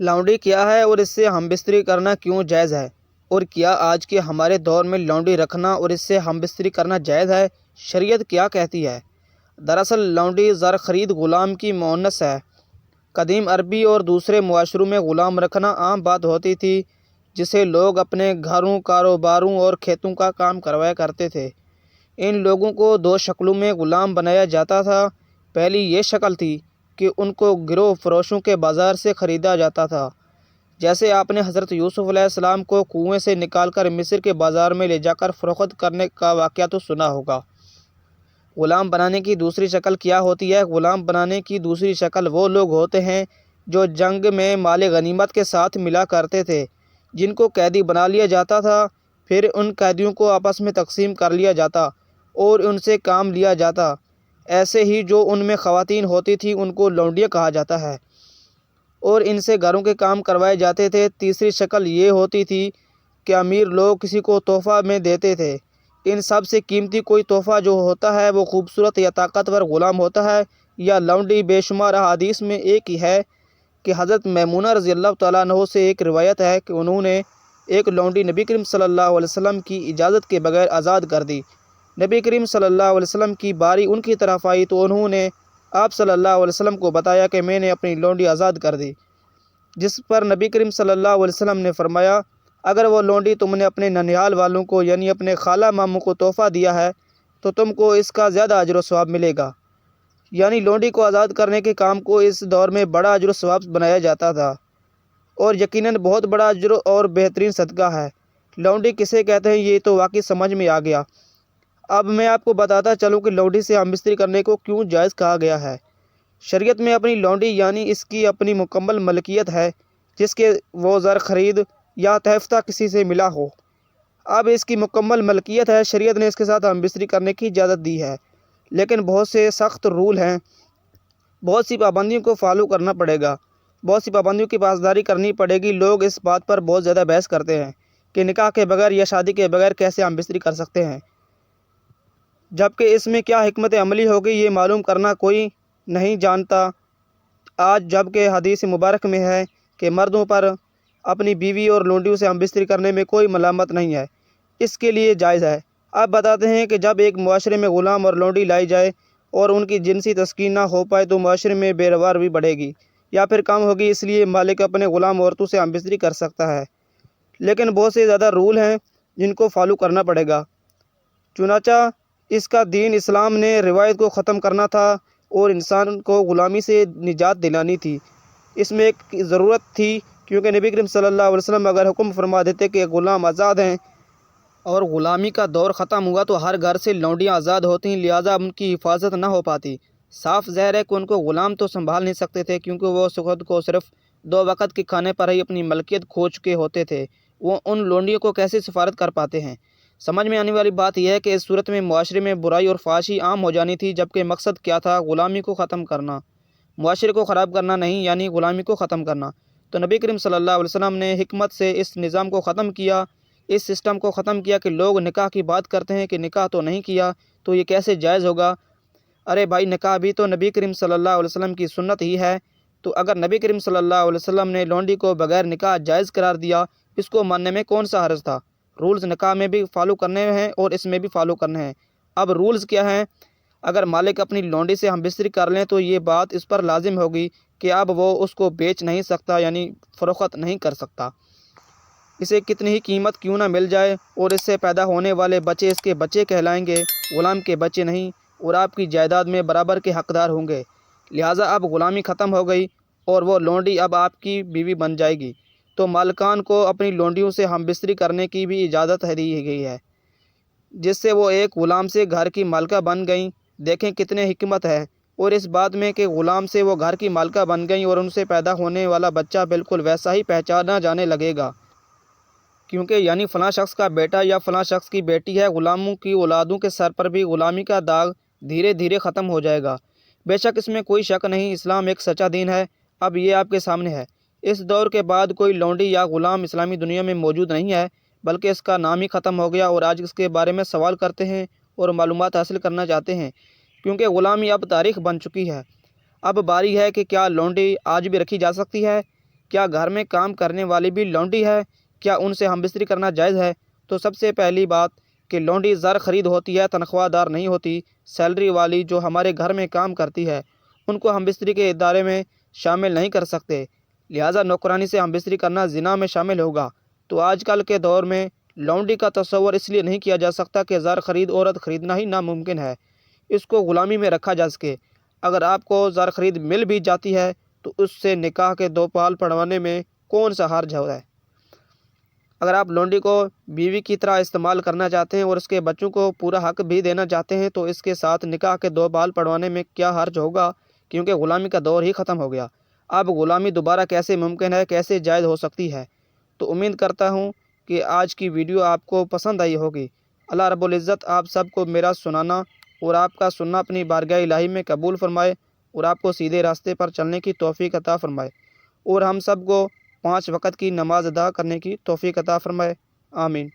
لونڈی کیا ہے اور اس سے ہم بستری کرنا کیوں جائز ہے؟ اور کیا آج کے ہمارے دور میں لونڈی رکھنا اور اس سے ہم بستری کرنا جائز ہے؟ شریعت کیا کہتی ہے؟ دراصل لونڈی زر خرید غلام کی مؤنث ہے۔ قدیم عربی اور دوسرے معاشروں میں غلام رکھنا عام بات ہوتی تھی، جسے لوگ اپنے گھروں، کاروباروں اور کھیتوں کا کام کروایا کرتے تھے۔ ان لوگوں کو دو شکلوں میں غلام بنایا جاتا تھا۔ پہلی یہ شکل تھی کہ ان کو گروہ فروشوں کے بازار سے خریدا جاتا تھا، جیسے آپ نے حضرت یوسف علیہ السلام کو کنویں سے نکال کر مصر کے بازار میں لے جا کر فروخت کرنے کا واقعہ تو سنا ہوگا۔ غلام بنانے کی دوسری شکل کیا ہوتی ہے؟ غلام بنانے کی دوسری شکل وہ لوگ ہوتے ہیں جو جنگ میں مال غنیمت کے ساتھ ملا کرتے تھے، جن کو قیدی بنا لیا جاتا تھا۔ پھر ان قیدیوں کو آپس میں تقسیم کر لیا جاتا اور ان سے کام لیا جاتا۔ ایسے ہی جو ان میں خواتین ہوتی تھیں ان کو لونڈیاں کہا جاتا ہے اور ان سے گھروں کے کام کروائے جاتے تھے۔ تیسری شکل یہ ہوتی تھی کہ امیر لوگ کسی کو تحفہ میں دیتے تھے۔ ان سب سے قیمتی کوئی تحفہ جو ہوتا ہے وہ خوبصورت یا طاقتور غلام ہوتا ہے یا لونڈی۔ بے شمار احادیث میں ایک ہی ہے کہ حضرت میمونہ رضی اللہ تعالیٰ عنہ سے ایک روایت ہے کہ انہوں نے ایک لونڈی نبی کریم صلی اللہ علیہ وسلم کی اجازت کے بغیر آزاد کر دی۔ نبی کریم صلی اللہ علیہ وسلم کی باری ان کی طرف آئی تو انہوں نے آپ صلی اللہ علیہ وسلم کو بتایا کہ میں نے اپنی لونڈی آزاد کر دی، جس پر نبی کریم صلی اللہ علیہ وسلم نے فرمایا، اگر وہ لونڈی تم نے اپنے ننیال والوں کو یعنی اپنے خالہ ماموں کو تحفہ دیا ہے تو تم کو اس کا زیادہ اجر و ثواب ملے گا۔ یعنی لونڈی کو آزاد کرنے کے کام کو اس دور میں بڑا اجر و ثواب بنایا جاتا تھا اور یقیناً بہت بڑا اجر اور بہترین صدقہ ہے۔ لونڈی کسے کہتے ہیں یہ تو واقعی سمجھ میں آ گیا۔ اب میں آپ کو بتاتا چلوں کہ لونڈی سے ہم بستری کرنے کو کیوں جائز کہا گیا ہے۔ شریعت میں اپنی لونڈی یعنی اس کی اپنی مکمل ملکیت ہے، جس کے وہ زر خرید یا تحفہ کسی سے ملا ہو۔ اب اس کی مکمل ملکیت ہے، شریعت نے اس کے ساتھ ہم بستری کرنے کی اجازت دی ہے، لیکن بہت سے سخت رول ہیں، بہت سی پابندیوں کو فالو کرنا پڑے گا، بہت سی پابندیوں کی پاسداری کرنی پڑے گی۔ لوگ اس بات پر بہت زیادہ بحث کرتے ہیں کہ نکاح کے بغیر یا شادی کے بغیر کیسے ہم بستری کر سکتے ہیں، جبکہ اس میں کیا حکمت عملی ہوگی یہ معلوم کرنا کوئی نہیں جانتا آج، جبکہ حدیث مبارک میں ہے کہ مردوں پر اپنی بیوی اور لونڈیوں سے ہم بستری کرنے میں کوئی ملامت نہیں ہے، اس کے لیے جائز ہے۔ اب بتاتے ہیں کہ جب ایک معاشرے میں غلام اور لونڈی لائی جائے اور ان کی جنسی تسکین نہ ہو پائے تو معاشرے میں بے روی بڑھے گی یا پھر کم ہوگی، اس لیے مالک اپنے غلام عورتوں سے ہم بستری کر سکتا ہے، لیکن بہت سے زیادہ رول ہیں جن کو فالو کرنا پڑے گا۔ چنانچہ اس کا دین اسلام نے روایت کو ختم کرنا تھا اور انسان کو غلامی سے نجات دلانی تھی۔ اس میں ایک ضرورت تھی کیونکہ نبی کریم صلی اللہ علیہ وسلم اگر حکم فرما دیتے کہ غلام آزاد ہیں اور غلامی کا دور ختم ہوا تو ہر گھر سے لونڈیاں آزاد ہوتی، لہٰذا ان کی حفاظت نہ ہو پاتی۔ صاف ظاہر ہے کہ ان کو غلام تو سنبھال نہیں سکتے تھے، کیونکہ وہ خود کو صرف 2 وقت کے کھانے پر ہی اپنی ملکیت کھو چکے ہوتے تھے، وہ ان لونڈیوں کو کیسے سفارت کر پاتے ہیں؟ سمجھ میں آنے والی بات یہ ہے کہ اس صورت میں معاشرے میں برائی اور فحاشی عام ہو جانی تھی، جبکہ مقصد کیا تھا؟ غلامی کو ختم کرنا، معاشرے کو خراب کرنا نہیں، یعنی غلامی کو ختم کرنا۔ تو نبی کریم صلی اللہ علیہ وسلم نے حکمت سے اس نظام کو ختم کیا، اس سسٹم کو ختم کیا کہ لوگ نکاح کی بات کرتے ہیں کہ نکاح تو نہیں کیا تو یہ کیسے جائز ہوگا؟ ارے بھائی، نکاح بھی تو نبی کریم صلی اللہ علیہ وسلم کی سنت ہی ہے، تو اگر نبی کریم صلی اللہ علیہ وسلم نے لونڈی کو بغیر نکاح جائز قرار دیا، اس کو ماننے میں کون سا حرج تھا؟ رولز نکاح میں بھی فالو کرنے ہیں اور اس میں بھی فالو کرنے ہیں۔ اب رولز کیا ہیں؟ اگر مالک اپنی لونڈی سے ہم بستری کر لیں تو یہ بات اس پر لازم ہوگی کہ اب وہ اس کو بیچ نہیں سکتا، یعنی فروخت نہیں کر سکتا، اسے کتنی ہی قیمت کیوں نہ مل جائے، اور اس سے پیدا ہونے والے بچے اس کے بچے کہلائیں گے، غلام کے بچے نہیں، اور آپ کی جائیداد میں برابر کے حقدار ہوں گے۔ لہٰذا اب غلامی ختم ہو گئی اور وہ لونڈی اب آپ کی بیوی بن جائے گی، تو مالکان کو اپنی لونڈیوں سے ہم بستری کرنے کی بھی اجازت دی گئی ہے، جس سے وہ ایک غلام سے گھر کی مالکہ بن گئیں۔ دیکھیں کتنے حکمت ہے اور اس بات میں کہ غلام سے وہ گھر کی مالکہ بن گئیں اور ان سے پیدا ہونے والا بچہ بالکل ویسا ہی پہچانا جانے لگے گا، کیونکہ یعنی فلاں شخص کا بیٹا یا فلاں شخص کی بیٹی ہے۔ غلاموں کی اولادوں کے سر پر بھی غلامی کا داغ دھیرے دھیرے ختم ہو جائے گا۔ بے شک اس میں کوئی شک نہیں، اسلام ایک سچا دین ہے۔ اب یہ آپ کے سامنے ہے۔ اس دور کے بعد کوئی لونڈی یا غلام اسلامی دنیا میں موجود نہیں ہے، بلکہ اس کا نام ہی ختم ہو گیا، اور آج اس کے بارے میں سوال کرتے ہیں اور معلومات حاصل کرنا چاہتے ہیں، کیونکہ غلامی اب تاریخ بن چکی ہے۔ اب باری ہے کہ کیا لونڈی آج بھی رکھی جا سکتی ہے؟ کیا گھر میں کام کرنے والی بھی لونڈی ہے؟ کیا ان سے ہم بستری کرنا جائز ہے؟ تو سب سے پہلی بات کہ لونڈی زر خرید ہوتی ہے، تنخواہ دار نہیں ہوتی۔ سیلری والی جو ہمارے گھر میں کام کرتی ہے ان کو ہم بستری کے ادارے میں شامل نہیں کر سکتے، لہٰذا نوکرانی سے ہم بستری کرنا زنا میں شامل ہوگا۔ تو آج کل کے دور میں لونڈی کا تصور اس لیے نہیں کیا جا سکتا کہ زر خرید عورت خریدنا ہی ناممکن ہے، اس کو غلامی میں رکھا جا سکے۔ اگر آپ کو زر خرید مل بھی جاتی ہے تو اس سے نکاح کے 2 پال پڑھوانے میں کون سا حرج ہے؟ اگر آپ لونڈی کو بیوی کی طرح استعمال کرنا چاہتے ہیں اور اس کے بچوں کو پورا حق بھی دینا چاہتے ہیں تو اس کے ساتھ نکاح کے 2 بال پڑھوانے میں کیا حرج ہوگا، کیونکہ غلامی کا دور ہی ختم ہو گیا۔ اب غلامی دوبارہ کیسے ممکن ہے، کیسے جائز ہو سکتی ہے؟ تو امید کرتا ہوں کہ آج کی ویڈیو آپ کو پسند آئی ہوگی۔ اللہ رب العزت آپ سب کو میرا سنانا اور آپ کا سننا اپنی بارگاہ الہی میں قبول فرمائے اور آپ کو سیدھے راستے پر چلنے کی توفیق عطا فرمائے، اور ہم سب کو 5 وقت کی نماز ادا کرنے کی توفیق عطا فرمائے۔ آمین۔